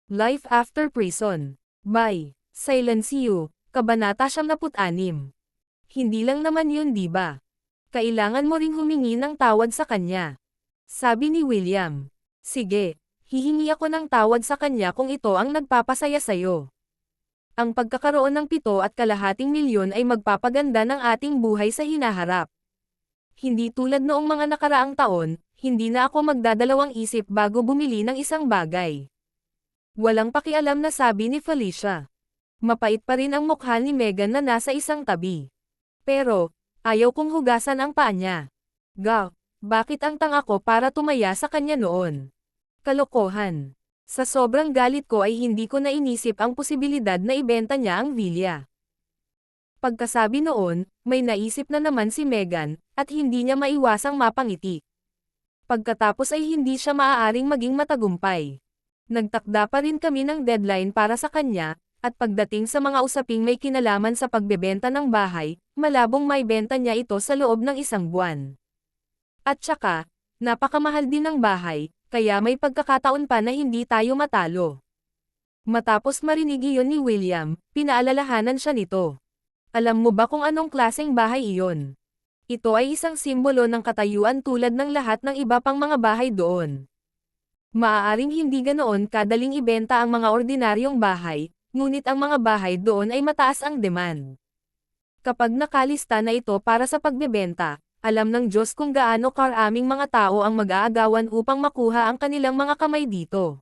Life After Prison. By Silencio, Kabanata 76. Hindi lang naman yun, di ba? Kailangan mo ring humingi ng tawad sa kanya. Sabi ni William. Sige, hihingi ako ng tawad sa kanya kung ito ang nagpapasaya sa'yo. Ang pagkakaroon ng 7.5 milyon ay magpapaganda ng ating buhay sa hinaharap. Hindi tulad noong mga nakaraang taon, hindi na ako magdadalawang isip bago bumili ng isang bagay. Walang pakialam na sabi ni Felicia. Mapait pa rin ang mukha ni Megan na nasa isang tabi. Pero, ayaw kong hugasan ang paa niya. Bakit ang tanga ko para tumaya sa kanya noon? Kalokohan. Sa sobrang galit ko ay hindi ko na inisip ang posibilidad na ibenta niya ang villa. Pagkasabi noon, may naisip na naman si Megan, at hindi niya maiwasang mapangiti. Pagkatapos ay hindi siya maaaring maging matagumpay. Nagtakda pa rin kami ng deadline para sa kanya, at pagdating sa mga usaping may kinalaman sa pagbebenta ng bahay, malabong maibenta niya ito sa loob ng 1 buwan. At saka, napakamahal din ng bahay, kaya may pagkakataon pa na hindi tayo matalo. Matapos marinig iyon ni William, pinaalalahanan siya nito. Alam mo ba kung anong klaseng bahay iyon? Ito ay isang simbolo ng katayuan tulad ng lahat ng iba pang mga bahay doon. Maaaring hindi ganoon kadaling ibenta ang mga ordinaryong bahay, ngunit ang mga bahay doon ay mataas ang demand. Kapag nakalista na ito para sa pagbebenta, alam ng Diyos kung gaano karaming mga tao ang mag-aagawan upang makuha ang kanilang mga kamay dito.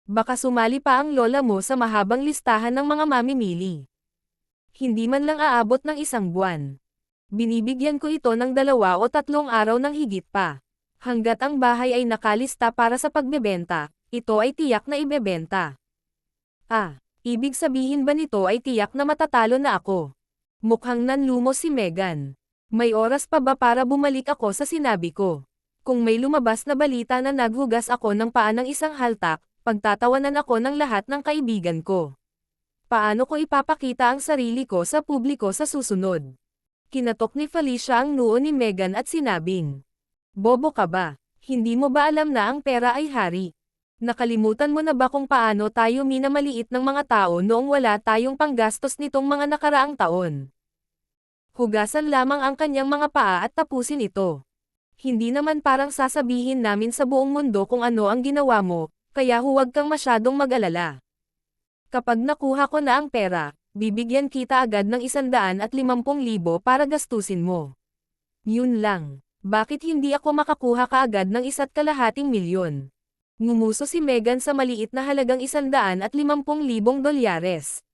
Baka sumali pa ang lola mo sa mahabang listahan ng mga mamimili. Hindi man lang aabot ng 1 buwan. Binibigyan ko ito ng 2 o 3 araw ng higit pa. Hanggat ang bahay ay nakalista para sa pagbebenta, ito ay tiyak na ibebenta. Ibig sabihin ba nito ay tiyak na matatalo na ako? Mukhang nanlumos si Megan. May oras pa ba para bumalik ako sa sinabi ko? Kung may lumabas na balita na naghugas ako ng paa ng isang haltak, pagtatawanan ako ng lahat ng kaibigan ko. Paano ko ipapakita ang sarili ko sa publiko sa susunod? Kinatok ni Felicia ang noo ni Megan at sinabing, Bobo ka ba? Hindi mo ba alam na ang pera ay hari? Nakalimutan mo na ba kung paano tayo minamaliit ng mga tao noong wala tayong panggastos nitong mga nakaraang taon? Hugasan lamang ang kanyang mga paa at tapusin ito. Hindi naman parang sasabihin namin sa buong mundo kung ano ang ginawa mo, kaya huwag kang masyadong mag-alala. Kapag nakuha ko na ang pera, bibigyan kita agad ng 150,000 para gastusin mo. Yun lang. Bakit hindi ako makakuha kaagad ng 1.25 milyon? Ngumuso si Megan sa maliit na halagang 150,000 dolyares.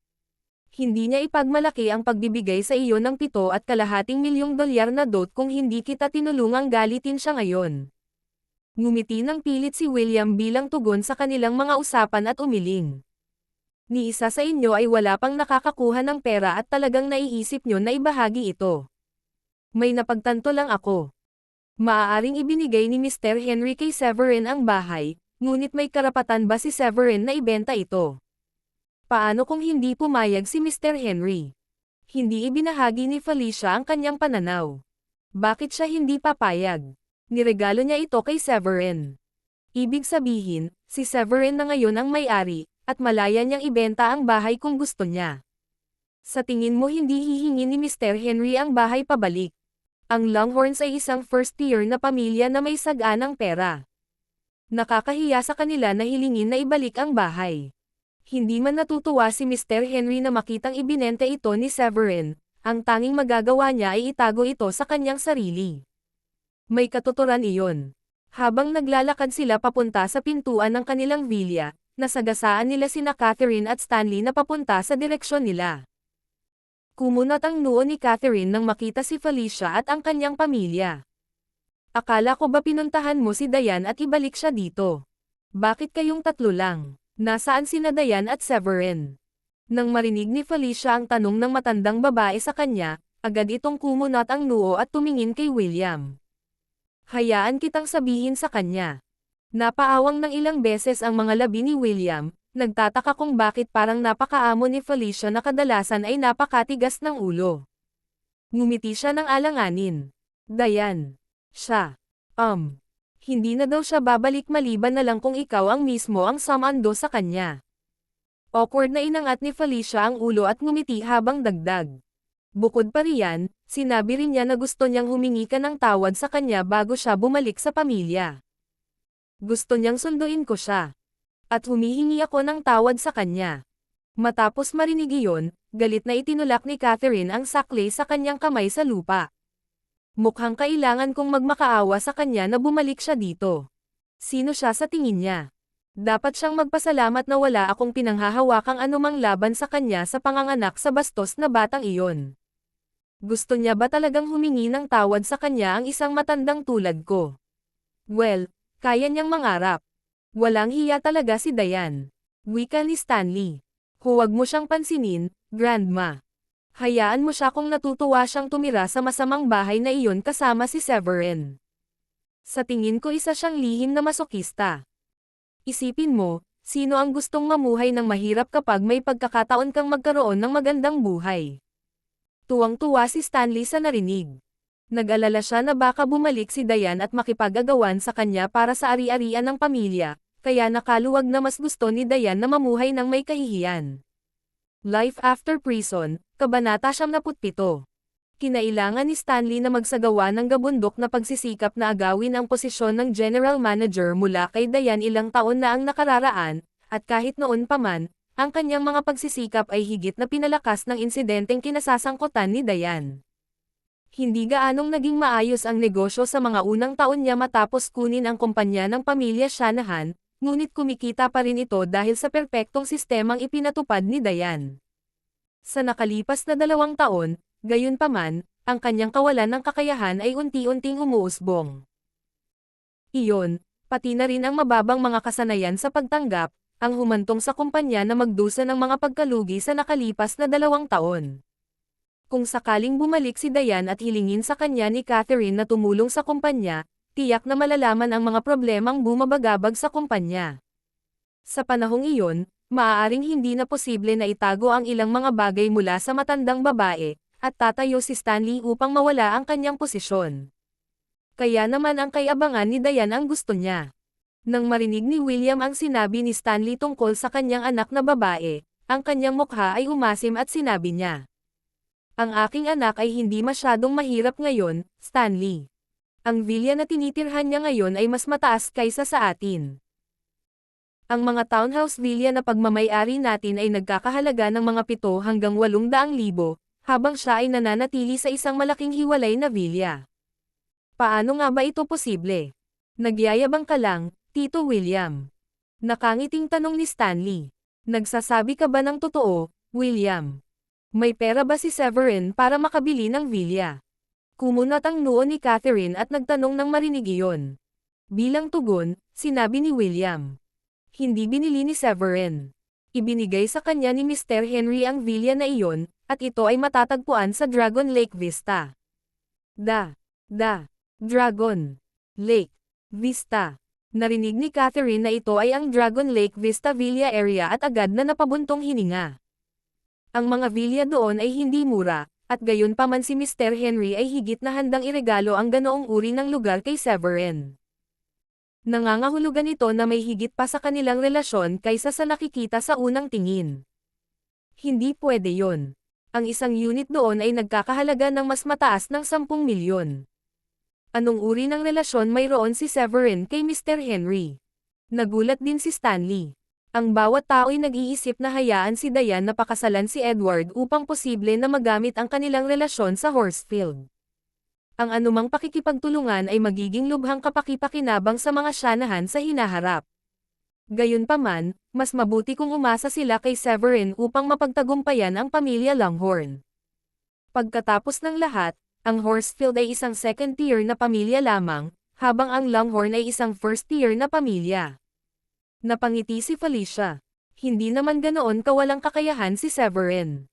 Hindi niya ipagmalaki ang pagbibigay sa iyo ng 7.5 milyong dolyar na dot kung hindi kita tinulungang galitin siya ngayon. Ngumiti ng pilit si William bilang tugon sa kanilang mga usapan at umiling. Ni isa sa inyo ay wala pang nakakakuha ng pera at talagang naiisip nyo na ibahagi ito. May napagtanto lang ako. Maaaring ibinigay ni Mr. Henry kay Severin ang bahay, ngunit may karapatan ba si Severin na ibenta ito? Paano kung hindi pumayag si Mr. Henry? Hindi ibinahagi ni Felicia ang kanyang pananaw. Bakit siya hindi papayag? Niregalo niya ito kay Severin. Ibig sabihin, si Severin na ngayon ang may-ari, at malaya niyang ibenta ang bahay kung gusto niya. Sa tingin mo hindi hihingi ni Mr. Henry ang bahay pabalik? Ang Longhorns ay isang first-tier na pamilya na may saganang pera. Nakakahiya sa kanila na hilingin na ibalik ang bahay. Hindi man natutuwa si Mr. Henry na makitang ibinenta ito ni Severin, ang tanging magagawa niya ay itago ito sa kanyang sarili. May katuturan iyon. Habang naglalakad sila papunta sa pintuan ng kanilang villa, nasagasaan nila sina Catherine at Stanley na papunta sa direksyon nila. Kumunot ang noo ni Catherine nang makita si Felicia at ang kanyang pamilya. Akala ko ba pinuntahan mo si Diane at ibalik siya dito? Bakit kayong 3 lang? Nasaan sina Diane at Severin? Nang marinig ni Felicia ang tanong ng matandang babae sa kanya, agad itong kumunot ang noo at tumingin kay William. Hayaan kitang sabihin sa kanya. Napaawang ng ilang beses ang mga labi ni William. Nagtataka kung bakit parang napakaamo ni Felicia na kadalasan ay napakatigas ng ulo. Ngumiti siya ng alanganin. Diane. Siya. Hindi na daw siya babalik maliban na lang kung ikaw ang mismo ang sumando sa kanya. Awkward na inangat ni Felicia ang ulo at ngumiti habang dagdag. Bukod pa riyan, sinabi rin niya na gusto niyang humingi ka ng tawad sa kanya bago siya bumalik sa pamilya. Gusto niyang sunduin ko siya. At humihingi ako ng tawad sa kanya. Matapos marinig iyon, galit na itinulak ni Catherine ang sakli sa kanyang kamay sa lupa. Mukhang kailangan kong magmakaawa sa kanya na bumalik siya dito. Sino siya sa tingin niya? Dapat siyang magpasalamat na wala akong pinanghahawakang anumang laban sa kanya sa panganganak sa bastos na batang iyon. Gusto niya ba talagang humingi ng tawad sa kanya ang isang matandang tulad ko? Well, kaya niyang mangarap. Walang hiya talaga si Diane. Wika ni Stanley. Huwag mo siyang pansinin, Grandma. Hayaan mo siya kung natutuwa siyang tumira sa masamang bahay na iyon kasama si Severin. Sa tingin ko isa siyang lihim na masokista. Isipin mo, sino ang gustong mamuhay ng mahirap kapag may pagkakataon kang magkaroon ng magandang buhay? Tuwang-tuwa si Stanley sa narinig. Nag-alala siya na baka bumalik si Diane at makipag-agawan sa kanya para sa ari-arian ng pamilya, kaya nakaluwag na mas gusto ni Diane na mamuhay ng may kahihiyan. Life After Prison, Kabanata 77. Kinailangan ni Stanley na magsagawa ng gabundok na pagsisikap na agawin ang posisyon ng General Manager mula kay Diane ilang taon na ang nakararaan, at kahit noon pa man, ang kanyang mga pagsisikap ay higit na pinalakas ng insidenteng kinasasangkutan ni Diane. Hindi gaanong naging maayos ang negosyo sa mga unang taon niya matapos kunin ang kumpanya ng pamilya Shanahan, ngunit kumikita pa rin ito dahil sa perpektong sistemang ipinatupad ni Diane. Sa nakalipas na 2 taon, gayunpaman, ang kanyang kawalan ng kakayahan ay unti-unting umuusbong. Iyon, pati na rin ang mababang mga kasanayan sa pagtanggap, ang humantong sa kumpanya na magdusa ng mga pagkalugi sa nakalipas na 2 taon. Kung sakaling bumalik si Diane at hilingin sa kanya ni Catherine na tumulong sa kumpanya, tiyak na malalaman ang mga problemang bumabagabag sa kumpanya. Sa panahong iyon, maaaring hindi na posible na itago ang ilang mga bagay mula sa matandang babae, at tatayo si Stanley upang mawala ang kanyang posisyon. Kaya naman ang kay-abangan ni Diane ang gusto niya. Nang marinig ni William ang sinabi ni Stanley tungkol sa kanyang anak na babae, ang kanyang mukha ay umasim at sinabi niya, "Ang aking anak ay hindi masyadong mahirap ngayon, Stanley. Ang villa na tinitirhan niya ngayon ay mas mataas kaysa sa atin. Ang mga townhouse villa na pagmamay-ari natin ay nagkakahalaga ng mga 7 hanggang 800,000, habang siya ay nananatili sa isang malaking hiwalay na villa. Paano nga ba ito posible? Nagyayabang ka lang, Tito William." Nakangiting tanong ni Stanley. "Nagsasabi ka ba ng totoo, William? May pera ba si Severin para makabili ng villa?" Kumunat ang noo ni Catherine at nagtanong nang marinig iyon. Bilang tugon, sinabi ni William, "Hindi binili ni Severin. Ibinigay sa kanya ni Mr. Henry ang villa na iyon, at ito ay matatagpuan sa Dragon Lake Vista." Dragon Lake Vista. Narinig ni Catherine na ito ay ang Dragon Lake Vista Villa area at agad na napabuntong hininga. Ang mga villa doon ay hindi mura, at gayon pa man si Mr. Henry ay higit na handang iregalo ang ganoong uri ng lugar kay Severin. Nangangahulugan ito na may higit pa sa kanilang relasyon kaysa sa nakikita sa unang tingin. Hindi pwede yon. Ang isang unit doon ay nagkakahalaga ng mas mataas ng 10 milyon. Anong uri ng relasyon mayroon si Severin kay Mr. Henry? Nagulat din si Stanley. Ang bawat tao ay nag-iisip na hayaan si Diane na pakasalan si Edward upang posible na magamit ang kanilang relasyon sa Horsfield. Ang anumang pakikipagtulungan ay magiging lubhang kapaki-pakinabang sa mga Shanahan sa hinaharap. Gayunpaman, mas mabuti kung umasa sila kay Severin upang mapagtagumpayan ang pamilya Longhorn. Pagkatapos ng lahat, ang Horsfield ay isang second-tier na pamilya lamang, habang ang Longhorn ay isang first-tier na pamilya. Napangiti si Felicia. Hindi naman ganoon kawalang kakayahan si Severin.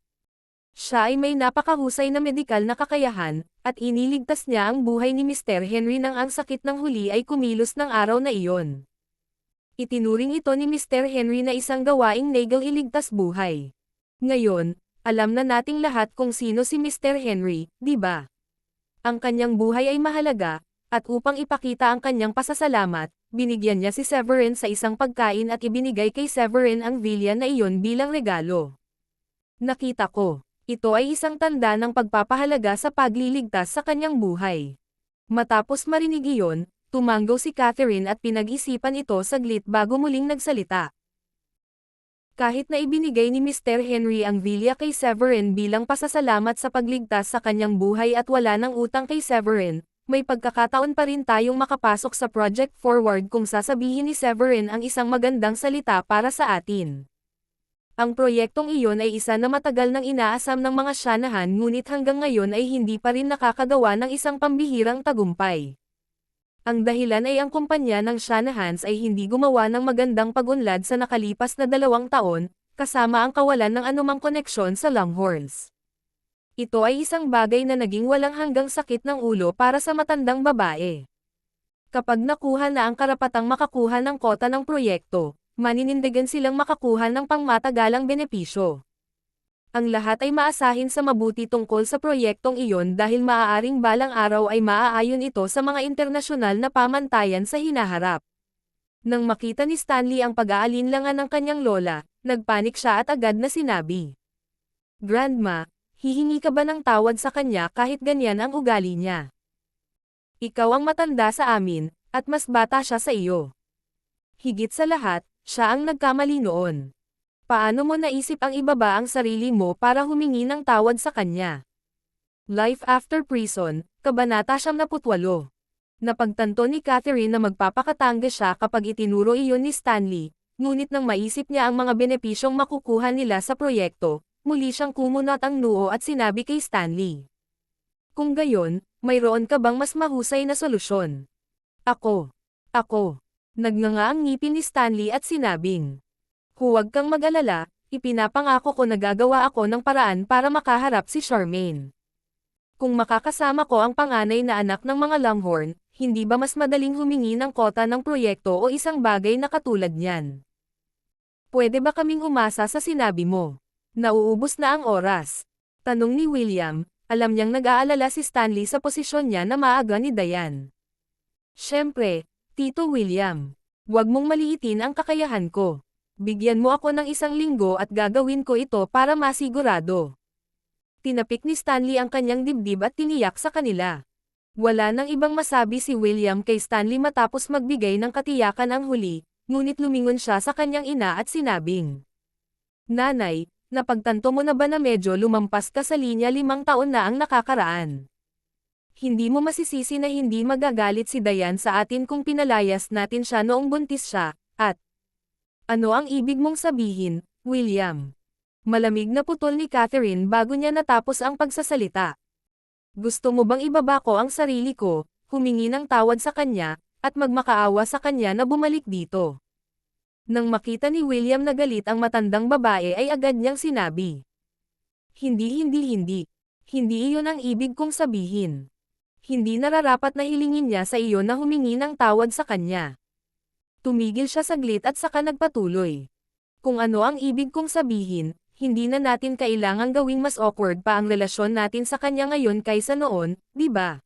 Siya ay may napakahusay na medikal na kakayahan, at iniligtas niya ang buhay ni Mr. Henry nang ang sakit ng huli ay kumilos ng araw na iyon. Itinuring ito ni Mr. Henry na isang gawaing legal iligtas buhay. Ngayon, alam na nating lahat kung sino si Mr. Henry, di ba? Ang kanyang buhay ay mahalaga, At upang ipakita ang kanyang pasasalamat, binigyan niya si Severin sa isang pagkain at ibinigay kay Severin ang Villa na iyon bilang regalo. Nakita ko, ito ay isang tanda ng pagpapahalaga sa pagliligtas sa kanyang buhay. Matapos marinig iyon, tumanggo si Catherine at pinag-isipan ito saglit bago muling nagsalita. Kahit na ibinigay ni Mr. Henry ang Villa kay Severin bilang pasasalamat sa pagligtas sa kanyang buhay at wala ng utang kay Severin, may pagkakataon pa rin tayong makapasok sa Project Forward kung sasabihin ni Severin ang isang magandang salita para sa atin. Ang proyektong iyon ay isa na matagal nang inaasam ng mga Shanahan ngunit hanggang ngayon ay hindi pa rin nakakagawa ng isang pambihirang tagumpay. Ang dahilan ay ang kumpanya ng Shanahans ay hindi gumawa ng magandang pag-unlad sa nakalipas na 2 taon, kasama ang kawalan ng anumang koneksyon sa Longhorns. Ito ay isang bagay na naging walang hanggang sakit ng ulo para sa matandang babae. Kapag nakuha na ang karapatang makakuha ng kota ng proyekto, maninindigan silang makakuha ng pangmatagalang benepisyo. Ang lahat ay maasahin sa mabuti tungkol sa proyektong iyon dahil maaaring balang araw ay maaayon ito sa mga internasyonal na pamantayan sa hinaharap. Nang makita ni Stanley ang pag-aalinlangan ng kanyang lola, nagpanik siya at agad na sinabi, "Grandma, hihingi ka ba ng tawad sa kanya kahit ganyan ang ugali niya? Ikaw ang matanda sa amin, at mas bata siya sa iyo. Higit sa lahat, siya ang nagkamali noon. Paano mo naisip ang ibaba ang sarili mo para humingi ng tawad sa kanya?" Life After Prison, Kabanata 78. Napagtanto ni Catherine na magpapakatanga siya kapag itinuro iyon ni Stanley, ngunit nang maisip niya ang mga benepisyong makukuha nila sa proyekto, muli siyang kumunat ang noo at sinabi kay Stanley, "Kung gayon, mayroon ka bang mas mahusay na solusyon?" Ako. Nagnganga ang ngipin ni Stanley at sinabing, "Huwag kang mag-alala, ipinapangako ko na gagawa ako ng paraan para makaharap si Charmaine. Kung makakasama ko ang panganay na anak ng mga Longhorn, hindi ba mas madaling humingi ng kota ng proyekto o isang bagay na katulad niyan? Pwede ba kaming umasa sa sinabi mo? Nauubos na ang oras." Tanong ni William, alam niyang nag-aalala si Stanley sa posisyon niya na maaga ni Diane. "Siyempre, Tito William. Huwag mong maliitin ang kakayahan ko. Bigyan mo ako ng 1 linggo at gagawin ko ito para masigurado." Tinapik ni Stanley ang kanyang dibdib at tiniyak sa kanila. Wala nang ibang masabi si William kay Stanley matapos magbigay ng katiyakan ang huli, ngunit lumingon siya sa kanyang ina at sinabing, "Nanay, napagtanto mo na ba na medyo lumampas ka sa linya 5 taon na ang nakakaraan? Hindi mo masisisi na hindi magagalit si Diane sa atin kung pinalayas natin siya noong buntis siya, at ano ang ibig mong sabihin, William?" Malamig na putol ni Catherine bago niya natapos ang pagsasalita. "Gusto mo bang ibaba ko ang sarili ko, humingi ng tawad sa kanya, at magmakaawa sa kanya na bumalik dito?" Nang makita ni William na galit ang matandang babae ay agad niyang sinabi, Hindi. Hindi iyon ang ibig kong sabihin. Hindi nararapat na hilingin niya sa iyo na humingi ng tawad sa kanya." Tumigil siya saglit at saka nagpatuloy. "Kung ano ang ibig kong sabihin, hindi na natin kailangang gawing mas awkward pa ang relasyon natin sa kanya ngayon kaysa noon, di ba?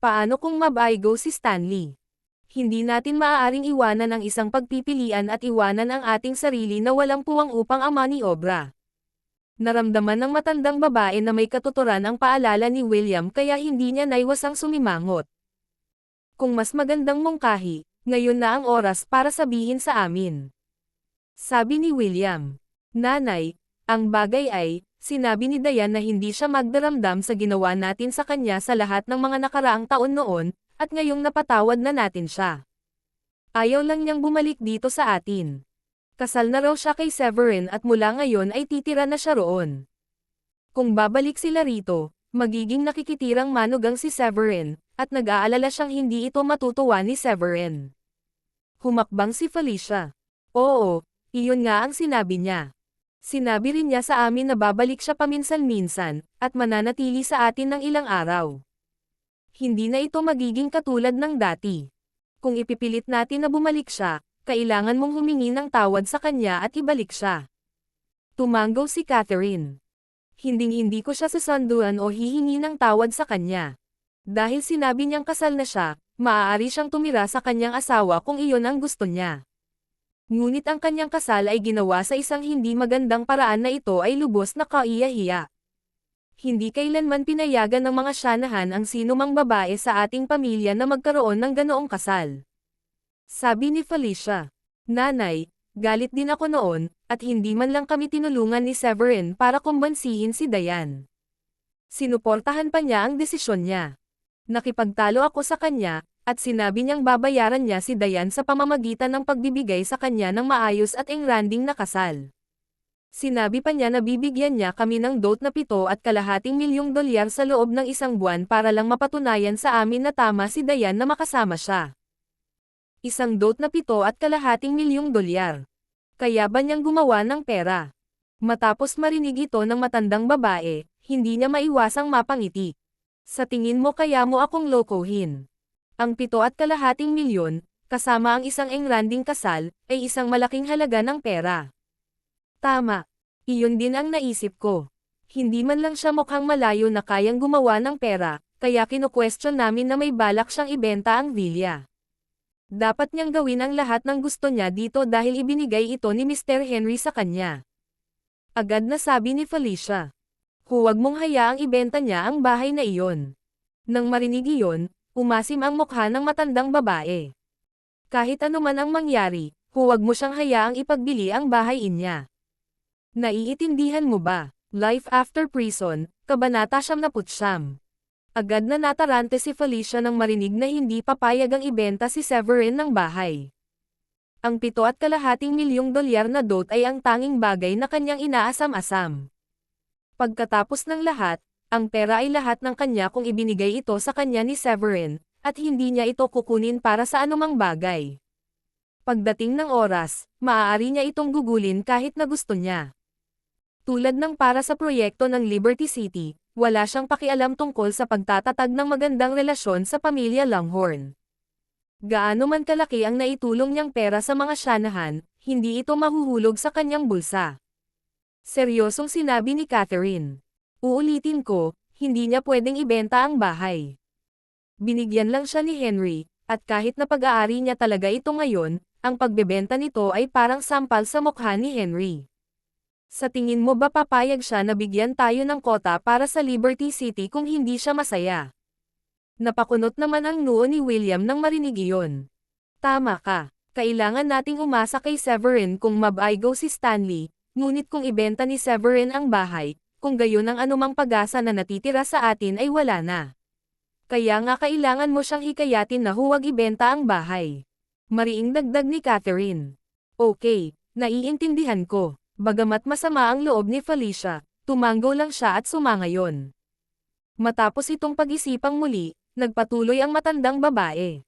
Paano kung mabaigo si Stanley? Hindi natin maaaring iwanan ang isang pagpipilian at iwanan ang ating sarili na walang puwang upang maniobra." Naramdaman ng matandang babae na may katuturan ang paalala ni William kaya hindi niya naiwasang sumimangot. "Kung mas magandang mungkahi, ngayon na ang oras para sabihin sa amin," sabi ni William. "Nanay, ang bagay ay, sinabi ni Diane na hindi siya magdaramdam sa ginawa natin sa kanya sa lahat ng mga nakaraang taon noon, at ngayong napatawad na natin siya. Ayaw lang niyang bumalik dito sa atin. Kasal na raw siya kay Severin at mula ngayon ay titira na siya roon. Kung babalik sila rito, magiging nakikitirang manugang si Severin, at nag-aalala siyang hindi ito matutuwa ni Severin." Humakbang si Felicia. "Oo, iyon nga ang sinabi niya. Sinabi rin niya sa amin na babalik siya paminsan-minsan, at mananatili sa atin ng ilang araw. Hindi na ito magiging katulad ng dati. Kung ipipilit natin na bumalik siya, kailangan mong humingi ng tawad sa kanya at ibalik siya." Tumanggaw si Catherine. Hinding-hindi ko siya sasanduan o hihingi ng tawad sa kanya. Dahil sinabi niyang kasal na siya, maaari siyang tumira sa kanyang asawa kung iyon ang gusto niya. Ngunit ang kanyang kasal ay ginawa sa isang hindi magandang paraan na ito ay lubos na kaiya-hiya. Hindi kailanman pinayagan ng mga Shanahan ang sinumang babae sa ating pamilya na magkaroon ng ganoong kasal. Sabi ni Felicia. Nanay, galit din ako noon, at hindi man lang kami tinulungan ni Severin para kumbansihin si Diane. Sinuportahan pa niya ang desisyon niya. Nakipagtalo ako sa kanya, at sinabi niyang babayaran niya si Diane sa pamamagitan ng pagbibigay sa kanya ng maayos at engranding na kasal. Sinabi pa niya na bibigyan niya kami ng dote na $7.5 milyong sa loob ng isang buwan para lang mapatunayan sa amin na tama si Diane na makasama siya. Isang dote na $7.5 milyong. Kaya ba niyang gumawa ng pera? Matapos marinig ito ng matandang babae, hindi niya maiwasang mapangiti. Sa tingin mo kaya mo akong lokohin? Ang $7.5 milyon, kasama ang isang engranding kasal, ay isang malaking halaga ng pera. Tama. Iyon din ang naisip ko. Hindi man lang siya mukhang malayo na kayang gumawa ng pera, kaya kinu-question namin na may balak siyang ibenta ang villa. Dapat niyang gawin ang lahat ng gusto niya dito dahil ibinigay ito ni Mr. Henry sa kanya. Agad na sabi ni Felicia. Huwag mong hayaang ibenta niya ang bahay na iyon. Nang marinig iyon, umasim ang mukha ng matandang babae. Kahit anuman ang mangyari, huwag mo siyang hayaang ipagbili ang bahay niya. Naiintindihan mo ba? Life After Prison, Kabanata 79. Agad na natarante si Felicia nang marinig na hindi papayag ang ibenta si Severin ng bahay. Ang $7.5 milyong na dote ay ang tanging bagay na kanyang inaasam-asam. Pagkatapos ng lahat, ang pera ay lahat ng kanya kung ibinigay ito sa kanya ni Severin, at hindi niya ito kukunin para sa anumang bagay. Pagdating ng oras, maaari niya itong gugulin kahit na gusto niya. Tulad ng para sa proyekto ng Liberty City, wala siyang pakialam tungkol sa pagtatatag ng magandang relasyon sa pamilya Longhorn. Gaano man kalaki ang naitulong niyang pera sa mga Shanahan, hindi ito mahuhulog sa kanyang bulsa. Seryosong sinabi ni Catherine. Uulitin ko, hindi niya pwedeng ibenta ang bahay. Binigyan lang siya ni Henry, at kahit na pag-aari niya talaga ito ngayon, ang pagbebenta nito ay parang sampal sa mukha ni Henry. Sa tingin mo ba papayag siya na bigyan tayo ng kota para sa Liberty City kung hindi siya masaya? Napakunot naman ang noo ni William nang marinig iyon. Tama ka, kailangan nating umasa kay Severin kung mabaigo si Stanley, ngunit kung ibenta ni Severin ang bahay, kung gayon ang anumang pag-asa na natitira sa atin ay wala na. Kaya nga kailangan mo siyang hikayatin na huwag ibenta ang bahay. Mariing dagdag ni Catherine. Okay, naiintindihan ko. Bagamat masama ang loob ni Felicia, tumango lang siya at sumangayon. Matapos itong pag-isipang muli, nagpatuloy ang matandang babae.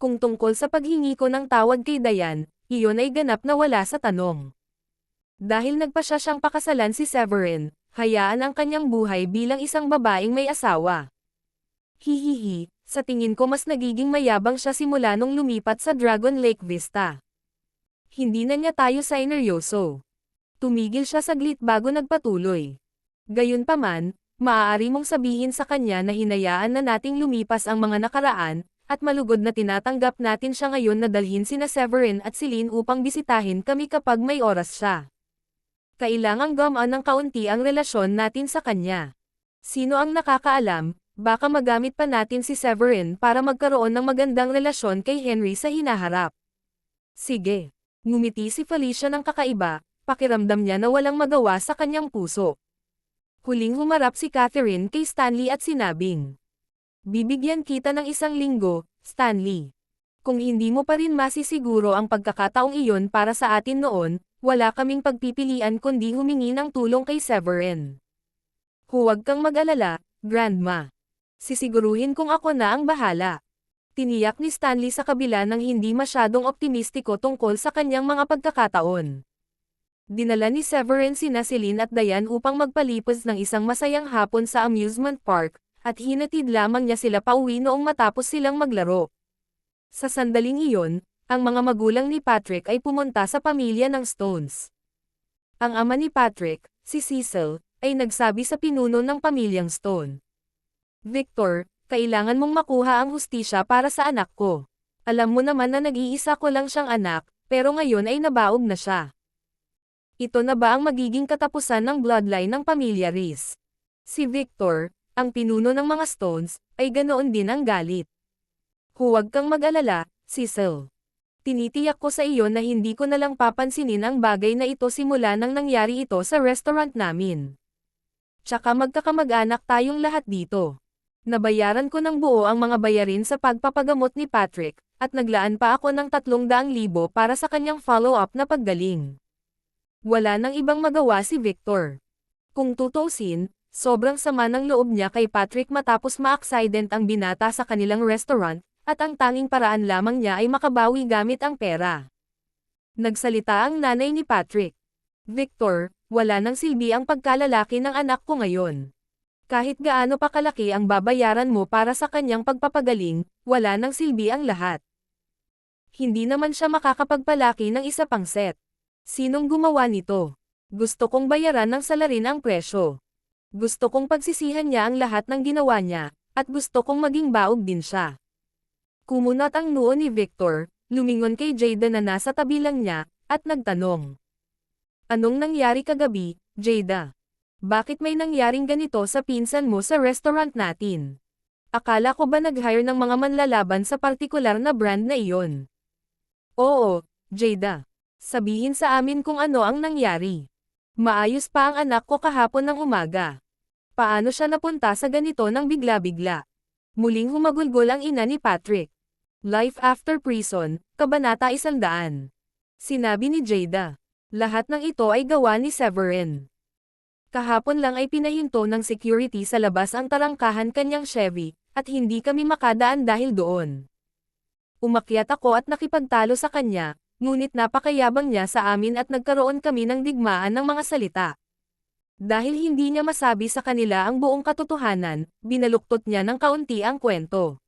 Kung tungkol sa paghingi ko ng tawad kay Diane, iyon ay ganap na wala sa tanong. Dahil nagpasya siyang pakasalan si Severin, hayaan ang kanyang buhay bilang isang babaeng may asawa. Hihihi, sa tingin ko mas nagiging mayabang siya simula nung lumipat sa Dragon Lake Vista. Hindi na niya tayo sineryoso. Tumigil siya saglit bago nagpatuloy. Gayunpaman, maaari mong sabihin sa kanya na hinayaan na nating lumipas ang mga nakaraan, at malugod na tinatanggap natin siya ngayon na dalhin sina Severin at Celine upang bisitahin kami kapag may oras siya. Kailangang gumaan ng kaunti ang relasyon natin sa kanya. Sino ang nakakaalam, baka magamit pa natin si Severin para magkaroon ng magandang relasyon kay Henry sa hinaharap. Sige. Ngumiti si Felicia ng kakaiba, pakiramdam niya na walang magawa sa kanyang puso. Huling humarap si Catherine kay Stanley at sinabing, bibigyan kita ng 1 linggo, Stanley. Kung hindi mo pa rin masisiguro ang pagkakataong iyon para sa atin noon, wala kaming pagpipilian kundi humingi ng tulong kay Severin. Huwag kang mag-alala, Grandma. Sisiguruhin kong ako na ang bahala. Tiniyak ni Stanley sa kabila ng hindi masyadong optimistiko tungkol sa kanyang mga pagkakataon. Dinala ni Severin sina Celine at Diane upang magpalipos ng isang masayang hapon sa amusement park, at hinatid lamang niya sila pauwi noong matapos silang maglaro. Sa sandaling iyon, ang mga magulang ni Patrick ay pumunta sa pamilya ng Stones. Ang ama ni Patrick, si Cecil, ay nagsabi sa pinuno ng pamilyang Stone. Victor, Kailangan mong makuha ang hustisya para sa anak ko. Alam mo naman na nag-iisa ko lang siyang anak, pero ngayon ay nabaog na siya. Ito na ba ang magiging katapusan ng bloodline ng pamilya Reese? Si Victor, ang pinuno ng mga Stones, ay ganoon din ang galit. Huwag kang mag-alala, Cecil. Tinitiyak ko sa iyo na hindi ko na lang papansinin ang bagay na ito simula nang nangyari ito sa restaurant namin. Tsaka magkakamag-anak tayong lahat dito. Nabayaran ko ng buo ang mga bayarin sa pagpapagamot ni Patrick, at naglaan pa ako ng 300,000 para sa kanyang follow-up na paggaling. Wala nang ibang magawa si Victor. Kung tutuusin, sobrang sama ng loob niya kay Patrick matapos ma-accident ang binata sa kanilang restaurant, at ang tanging paraan lamang niya ay makabawi gamit ang pera. Nagsalita ang nanay ni Patrick. Victor, wala nang silbi ang pagkalalaki ng anak ko ngayon. Kahit gaano pa kalaki ang babayaran mo para sa kanyang pagpapagaling, wala nang silbi ang lahat. Hindi naman siya makakapagpalaki ng isa pang set. Sinong gumawa nito? Gusto kong bayaran ng salarin ang presyo. Gusto kong pagsisihan niya ang lahat ng ginawa niya, at gusto kong maging baog din siya. Kumunot ang noo ni Victor, lumingon kay Jada na nasa tabi lang niya, at nagtanong. Anong nangyari kagabi, Jada? Bakit may nangyaring ganito sa pinsan mo sa restaurant natin? Akala ko ba nag-hire ng mga manlalaban sa partikular na brand na iyon? Oo, Jada. Sabihin sa amin kung ano ang nangyari. Maayos pa ang anak ko kahapon ng umaga. Paano siya napunta sa ganito ng bigla-bigla? Muling humagulgol ang ina ni Patrick. Life after prison, Kabanata 100. Sinabi ni Jada. Lahat ng ito ay gawa ni Severin. Kahapon lang ay pinahinto ng security sa labas ang tarangkahan kanyang Chevy, at hindi kami makadaan dahil doon. Umakyat ako at nakipagtalo sa kanya, ngunit napakayabang niya sa amin at nagkaroon kami ng digmaan ng mga salita. Dahil hindi niya masabi sa kanila ang buong katotohanan, binaluktot niya ng kaunti ang kwento.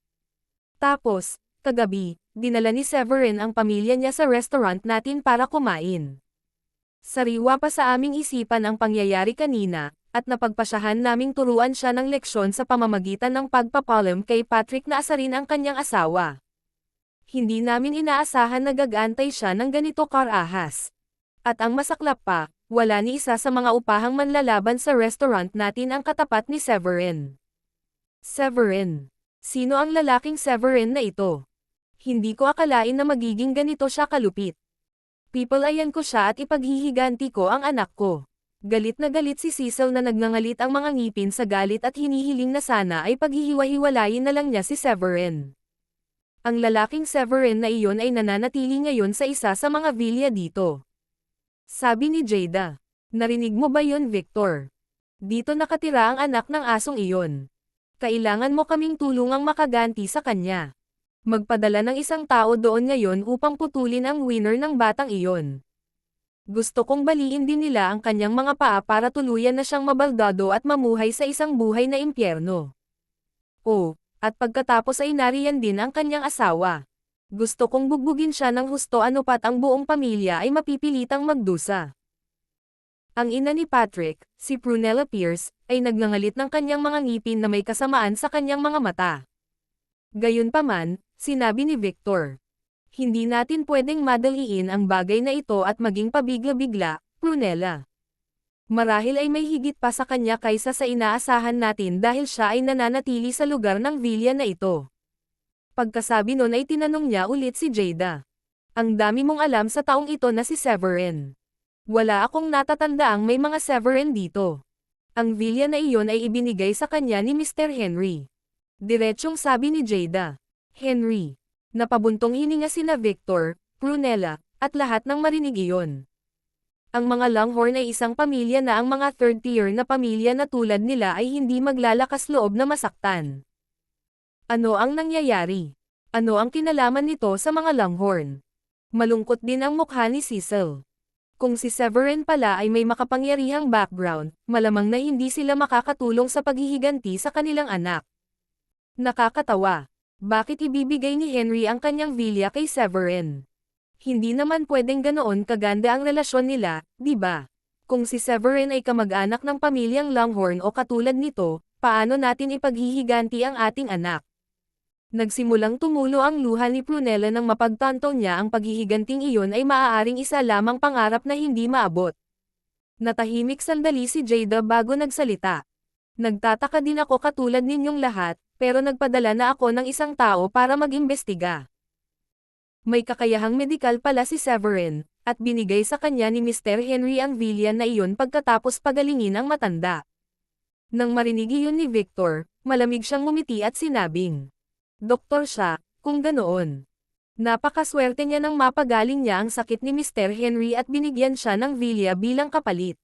Tapos, kagabi, dinala ni Severin ang pamilya niya sa restaurant natin para kumain. Sariwa pa sa aming isipan ang pangyayari kanina, at napagpasyahan naming turuan siya ng leksyon sa pamamagitan ng pagpapalam kay Patrick na asarin ang kanyang asawa. Hindi namin inaasahan na gagantay siya ng ganito karahas. At ang masaklap pa, wala ni isa sa mga upahang manlalaban sa restaurant natin ang katapat ni Severin. Severin. Sino ang lalaking Severin na ito? Hindi ko akalain na magiging ganito siya kalupit. Pipalayan ko siya at ipaghihiganti ko ang anak ko. Galit na galit si Cecil na nagngangalit ang mga ngipin sa galit at hinihiling na sana ay paghihiwa-hiwalayin na lang niya si Severin. Ang lalaking Severin na iyon ay nananatili ngayon sa isa sa mga villa dito. Sabi ni Jada. Narinig mo ba yon, Victor? Dito nakatira ang anak ng asong iyon. Kailangan mo kaming tulungang makaganti sa kanya. Magpadala ng isang tao doon ngayon upang putulin ang winner ng batang iyon. Gusto kong baliin din nila ang kanyang mga paa para tuluyan na siyang mabaldado at mamuhay sa isang buhay na impyerno. Oh, at pagkatapos ay nariyan din ang kanyang asawa. Gusto kong bugbugin siya ng husto anupat ang buong pamilya ay mapipilitang magdusa. Ang ina ni Patrick, si Prunella Pierce, ay nagngangalit ng kanyang mga ngipin na may kasamaan sa kanyang mga mata. Gayunpaman, sinabi ni Victor. Hindi natin pwedeng madaliin ang bagay na ito at maging pabigla-bigla, Prunella. Marahil ay may higit pa sa kanya kaysa sa inaasahan natin dahil siya ay nananatili sa lugar ng villa na ito. Pagkasabi nun ay tinanong niya ulit si Jada. Ang dami mong alam sa taong ito na si Severin. Wala akong natatandaang may mga Severin dito. Ang villa na iyon ay ibinigay sa kanya ni Mr. Henry. Diretsyong sabi ni Jada. Henry. Napabuntong hininga sina Victor, Prunella, at lahat ng marinig iyon. Ang mga Longhorn ay isang pamilya na ang mga third-tier na pamilya na tulad nila ay hindi maglalakas loob na masaktan. Ano ang nangyayari? Ano ang kinalaman nito sa mga Longhorn? Malungkot din ang mukha ni Cecil. Kung si Severin pala ay may makapangyarihang background, malamang na hindi sila makakatulong sa paghihiganti sa kanilang anak. Nakakatawa. Bakit ibibigay ni Henry ang kanyang villa kay Severin? Hindi naman pwedeng ganoon kaganda ang relasyon nila, di ba? Kung si Severin ay kamag-anak ng pamilyang Longhorn o katulad nito, Paano natin ipaghihiganti ang ating anak? Nagsimulang tumulo ang luha ni Prunella nang mapagtanto niya ang paghihiganting iyon ay maaaring isa lamang pangarap na hindi maabot. Natahimik sandali si Jada bago nagsalita. Nagtataka din ako katulad ninyong lahat, pero nagpadala na ako ng isang tao para mag-imbestiga. May kakayahang medikal pala si Severin, at binigay sa kanya ni Mr. Henry ang villian na iyon pagkatapos pagalingin ang matanda. Nang marinig iyon ni Victor, malamig siyang ngumiti at sinabing, "Doktor siya, kung ganoon." Napakaswerte niya nang mapagaling niya ang sakit ni Mr. Henry at binigyan siya ng vilya bilang kapalit.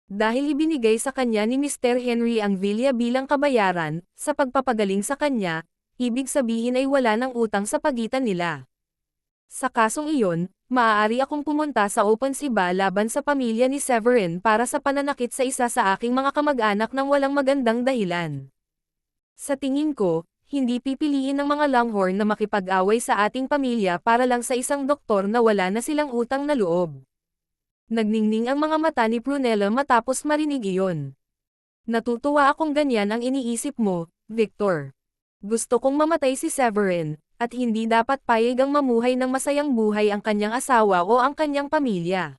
Dahil ibinigay sa kanya ni Mr. Henry ang vilya bilang kabayaran, sa pagpapagaling sa kanya, ibig sabihin ay wala ng utang sa pagitan nila. Sa kasong iyon, maaari akong pumunta sa open siba laban sa pamilya ni Severin para sa pananakit sa isa sa aking mga kamag-anak ng walang magandang dahilan. Sa tingin ko, hindi pipiliin ng mga Longhorn na makipag-away sa ating pamilya para lang sa isang doktor na wala na silang utang na loob. Nagningning ang mga mata ni Prunella matapos marinig iyon. Natutuwa akong ganyan ang iniisip mo, Victor. Gusto kong mamatay si Severin, at hindi dapat payag ang mamuhay ng masayang buhay ang kanyang asawa o ang kanyang pamilya.